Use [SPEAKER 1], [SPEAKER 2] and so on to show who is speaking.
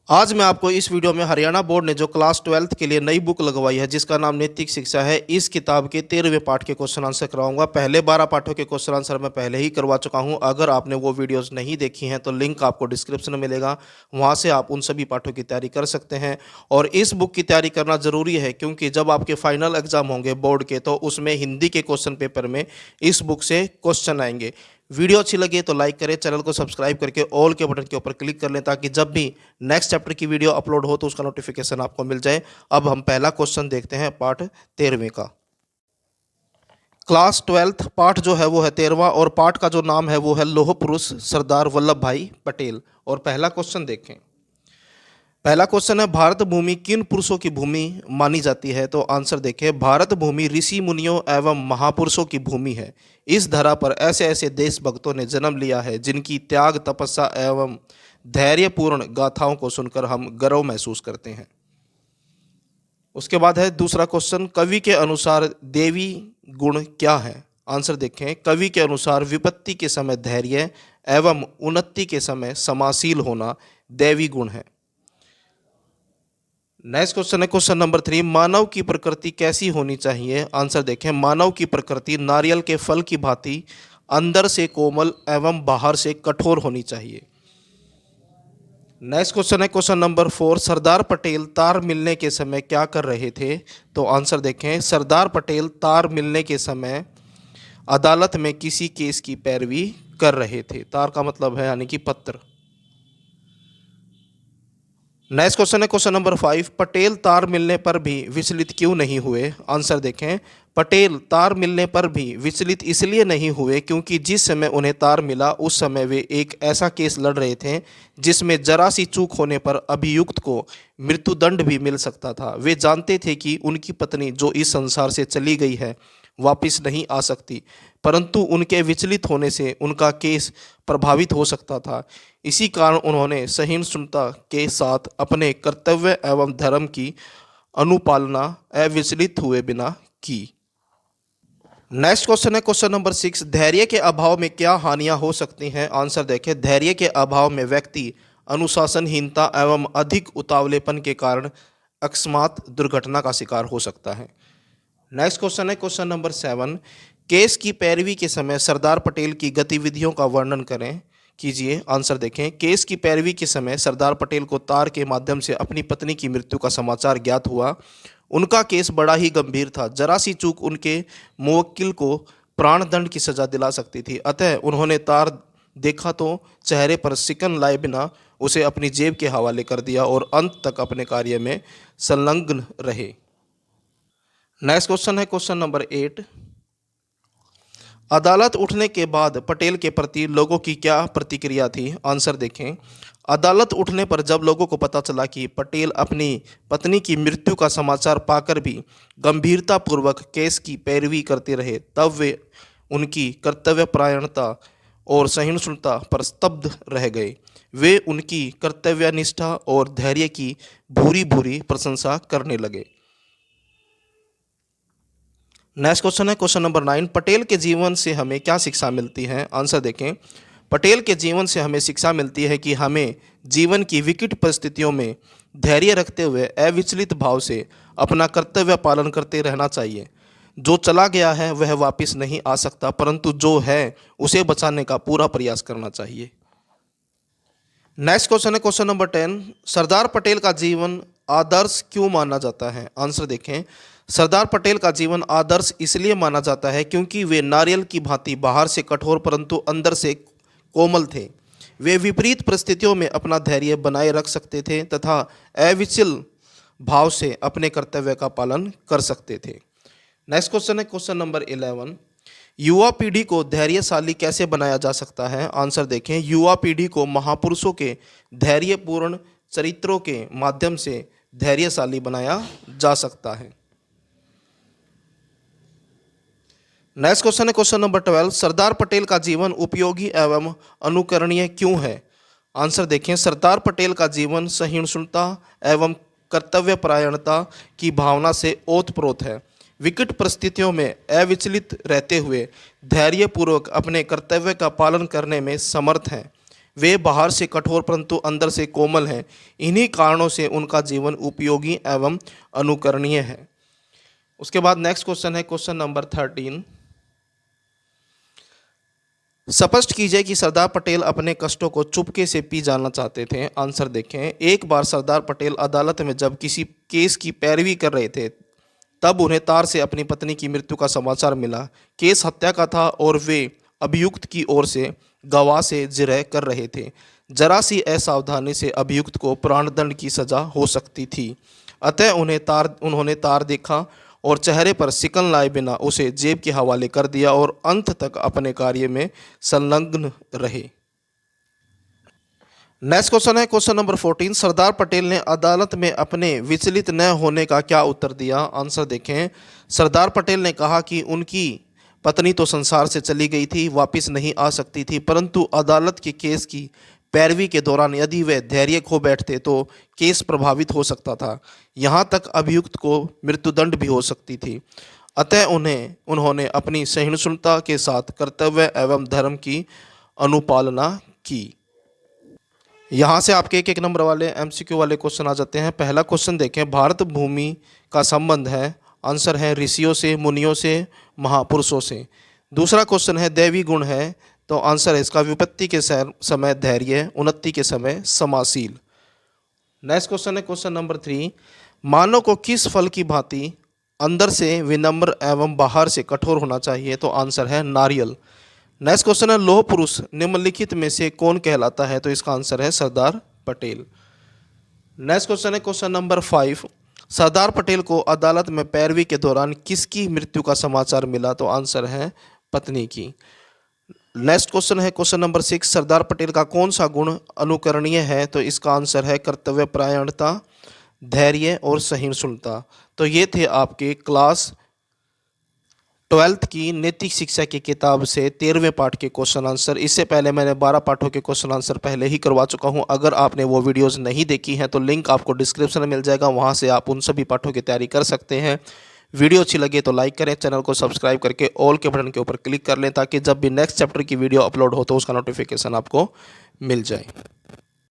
[SPEAKER 1] आज मैं आपको इस वीडियो में हरियाणा बोर्ड ने जो क्लास 12th के लिए नई बुक लगवाई है जिसका नाम नैतिक शिक्षा है, इस किताब के 13वें पाठ के क्वेश्चन आंसर कराऊंगा। पहले 12 पाठों के क्वेश्चन आंसर मैं पहले ही करवा चुका हूं। अगर आपने वो वीडियोस नहीं देखी हैं तो लिंक आपको डिस्क्रिप्शन में मिलेगा, वहां से आप उन सभी पाठों की तैयारी कर सकते हैं। और इस बुक की तैयारी करना ज़रूरी है क्योंकि जब आपके फाइनल एग्जाम होंगे बोर्ड के तो उसमें हिंदी के क्वेश्चन पेपर में इस बुक से क्वेश्चन आएंगे। वीडियो अच्छी लगी तो लाइक करें, चैनल को सब्सक्राइब करके ऑल के बटन के ऊपर क्लिक कर लें ताकि जब भी नेक्स्ट चैप्टर की वीडियो अपलोड हो तो उसका नोटिफिकेशन आपको मिल जाए। अब हम पहला क्वेश्चन देखते हैं पाठ 13वें का। क्लास 12th पाठ जो है वो है 13वां और पाठ का जो नाम है वो है लौह पुरुष सरदार वल्लभ भाई पटेल। और पहला क्वेश्चन देखें। पहला क्वेश्चन है, भारत भूमि किन पुरुषों की भूमि मानी जाती है? तो आंसर देखें, भारत भूमि ऋषि मुनियों एवं महापुरुषों की भूमि है। इस धरा पर ऐसे ऐसे देशभक्तों ने जन्म लिया है जिनकी त्याग तपस्या एवं धैर्यपूर्ण गाथाओं को सुनकर हम गर्व महसूस करते हैं। उसके बाद है दूसरा क्वेश्चन, कवि के अनुसार देवी गुण क्या है? आंसर देखें, कवि के अनुसार विपत्ति के समय धैर्य एवं उन्नति के समय समाशील होना दैवी गुण है। नेक्स्ट क्वेश्चन है क्वेश्चन नंबर 3, मानव की प्रकृति कैसी होनी चाहिए? आंसर देखें, मानव की प्रकृति नारियल के फल की भांति अंदर से कोमल एवं बाहर से कठोर होनी चाहिए। नेक्स्ट क्वेश्चन है क्वेश्चन नंबर 4, सरदार पटेल तार मिलने के समय क्या कर रहे थे? तो आंसर देखें, सरदार पटेल तार मिलने के समय अदालत में किसी केस की पैरवी कर रहे थे। तार का मतलब है यानी कि पत्र। नेक्स्ट क्वेश्चन है क्वेश्चन नंबर 5, पटेल तार मिलने पर भी विचलित क्यों नहीं हुए? आंसर देखें, पटेल तार मिलने पर भी विचलित इसलिए नहीं हुए क्योंकि जिस समय उन्हें तार मिला उस समय वे एक ऐसा केस लड़ रहे थे जिसमें जरा सी चूक होने पर अभियुक्त को मृत्युदंड भी मिल सकता था। वे जानते थे कि उनकी पत्नी जो इस संसार से चली गई है वापस नहीं आ सकती, परंतु उनके विचलित होने से उनका केस प्रभावित हो सकता था। इसी कारण उन्होंने सहिष्णुता के साथ अपने कर्तव्य एवं धर्म की अनुपालना अविचलित हुए बिना की। नेक्स्ट क्वेश्चन है क्वेश्चन नंबर 6, धैर्य के अभाव में क्या हानियां हो सकती हैं? आंसर देखें, धैर्य के अभाव में व्यक्ति अनुशासनहीनता एवं अधिक उतावलेपन के कारण अकस्मात दुर्घटना का शिकार हो सकता है। नेक्स्ट क्वेश्चन है क्वेश्चन नंबर 7, केस की पैरवी के समय सरदार पटेल की गतिविधियों का वर्णन करें कीजिए। आंसर देखें, केस की पैरवी के समय सरदार पटेल को तार के माध्यम से अपनी पत्नी की मृत्यु का समाचार ज्ञात हुआ। उनका केस बड़ा ही गंभीर था, जरा सी चूक उनके मुवक्किल को प्राणदंड की सजा दिला सकती थी। अतः उन्होंने तार देखा तो चेहरे पर शिकन लाए बिना उसे अपनी जेब के हवाले कर दिया और अंत तक अपने कार्य में संलग्न रहे। नेक्स्ट क्वेश्चन है क्वेश्चन नंबर 8, अदालत उठने के बाद पटेल के प्रति लोगों की क्या प्रतिक्रिया थी? आंसर देखें, अदालत उठने पर जब लोगों को पता चला कि पटेल अपनी पत्नी की मृत्यु का समाचार पाकर भी गंभीरतापूर्वक केस की पैरवी करते रहे तब वे उनकी कर्तव्यपरायणता और सहिष्णुता पर स्तब्ध रह गए। वे उनकी कर्तव्यनिष्ठा और धैर्य की भूरी भूरी प्रशंसा करने लगे। नेक्स्ट क्वेश्चन है क्वेश्चन नंबर 9, पटेल के जीवन से हमें क्या शिक्षा मिलती है? आंसर देखें, पटेल के जीवन से हमें शिक्षा मिलती है कि हमें जीवन की विकट परिस्थितियों में धैर्य रखते हुए अविचलित भाव से अपना कर्तव्य पालन करते रहना चाहिए। जो चला गया है वह वापस नहीं आ सकता, परंतु जो है उसे बचाने का पूरा प्रयास करना चाहिए। नेक्स्ट क्वेश्चन है क्वेश्चन नंबर 10, सरदार पटेल का जीवन आदर्श क्यों माना जाता है? आंसर देखें, सरदार पटेल का जीवन आदर्श इसलिए माना जाता है क्योंकि वे नारियल की भांति बाहर से कठोर परंतु अंदर से कोमल थे। वे विपरीत परिस्थितियों में अपना धैर्य बनाए रख सकते थे तथा अविचल भाव से अपने कर्तव्य का पालन कर सकते थे। नेक्स्ट क्वेश्चन है क्वेश्चन नंबर 11, युवा पीढ़ी को धैर्यशाली कैसे बनाया जा सकता है? आंसर देखें, युवा पीढ़ी को महापुरुषों के धैर्यपूर्ण चरित्रों के माध्यम से धैर्यशाली बनाया जा सकता है। नेक्स्ट क्वेश्चन है क्वेश्चन नंबर 12, सरदार पटेल का जीवन उपयोगी एवं अनुकरणीय क्यों है? आंसर देखें, सरदार पटेल का जीवन सहिष्णुता एवं कर्तव्यपरायणता की भावना से ओतप्रोत है। विकट परिस्थितियों में अविचलित रहते हुए धैर्यपूर्वक अपने कर्तव्य का पालन करने में समर्थ हैं। वे बाहर से कठोर परंतु अंदर से कोमल हैं। इन्हीं कारणों से उनका जीवन उपयोगी एवं अनुकरणीय है। उसके बाद नेक्स्ट क्वेश्चन है क्वेश्चन नंबर 13। स्पष्ट कीजिए कि सरदार पटेल अपने कष्टों को चुपके से पी जाना चाहते थे। आंसर देखें। एक बार सरदार पटेल अदालत में जब किसी केस की पैरवी कर रहे थे तब उन्हें तार से अपनी पत्नी की मृत्यु का समाचार मिला। केस हत्या का था और वे अभियुक्त की ओर से गवाह से जिरह कर रहे थे। जरा सी असावधानी से अभियुक्त को प्राणदंड की सजा हो सकती थी। अतः उन्होंने तार देखा और चेहरे पर शिकन लाए बिना उसे जेब के हवाले कर दिया और अंत तक अपने कार्य में संलग्न रहे। नेक्स्ट क्वेश्चन है क्वेश्चन नंबर 14। सरदार पटेल ने अदालत में अपने विचलित न होने का क्या उत्तर दिया। आंसर देखें। सरदार पटेल ने कहा कि उनकी पत्नी तो संसार से चली गई थी, वापस नहीं आ सकती थी, परंतु अदालत के केस की पैरवी के दौरान यदि वे धैर्य खो बैठते तो केस प्रभावित हो सकता था। यहाँ तक अभियुक्त को मृत्युदंड भी हो सकती थी। अतः उन्होंने अपनी सहिष्णुता के साथ कर्तव्य एवं धर्म की अनुपालना की। यहाँ से आपके एक नंबर वाले एमसीक्यू वाले क्वेश्चन आ जाते हैं। पहला क्वेश्चन देखें। भारत भूमि का संबंध है। आंसर है ऋषियों से, मुनियों से, महापुरुषों से। दूसरा क्वेश्चन है दैवी गुण है, तो आंसर है इसका विपत्ति के समय धैर्य, उन्नति के समय समाशील। नेक्स्ट क्वेश्चन है क्वेश्चन नंबर 3। मानव को किस फल की भांति अंदर से विनम्र एवं बाहर से कठोर होना चाहिए, तो आंसर है नारियल। नेक्स्ट क्वेश्चन है लौह पुरुष निम्नलिखित में से कौन कहलाता है, तो इसका आंसर है सरदार पटेल। नेक्स्ट क्वेश्चन है क्वेश्चन नंबर 5। सरदार पटेल को अदालत में पैरवी के दौरान किसकी मृत्यु का समाचार मिला, तो आंसर है पत्नी की। नेक्स्ट क्वेश्चन है क्वेश्चन नंबर 6। सरदार पटेल का कौन सा गुण अनुकरणीय है, तो इसका आंसर है कर्तव्य परायणता, धैर्य और सहिष्णुता। तो ये थे आपके क्लास 12th की नैतिक शिक्षा की किताब से 13वें पाठ के क्वेश्चन आंसर। इससे पहले मैंने 12 पाठों के क्वेश्चन आंसर पहले ही करवा चुका हूं। अगर आपने वो वीडियोस नहीं देखी हैं तो लिंक आपको डिस्क्रिप्शन में मिल जाएगा, वहां से आप उन सभी पाठों की तैयारी कर सकते हैं। वीडियो अच्छी लगे तो लाइक करें, चैनल को सब्सक्राइब करके ऑल के बटन के ऊपर क्लिक कर लें ताकि जब भी नेक्स्ट चैप्टर की वीडियो अपलोड हो तो उसका नोटिफिकेशन आपको मिल जाए।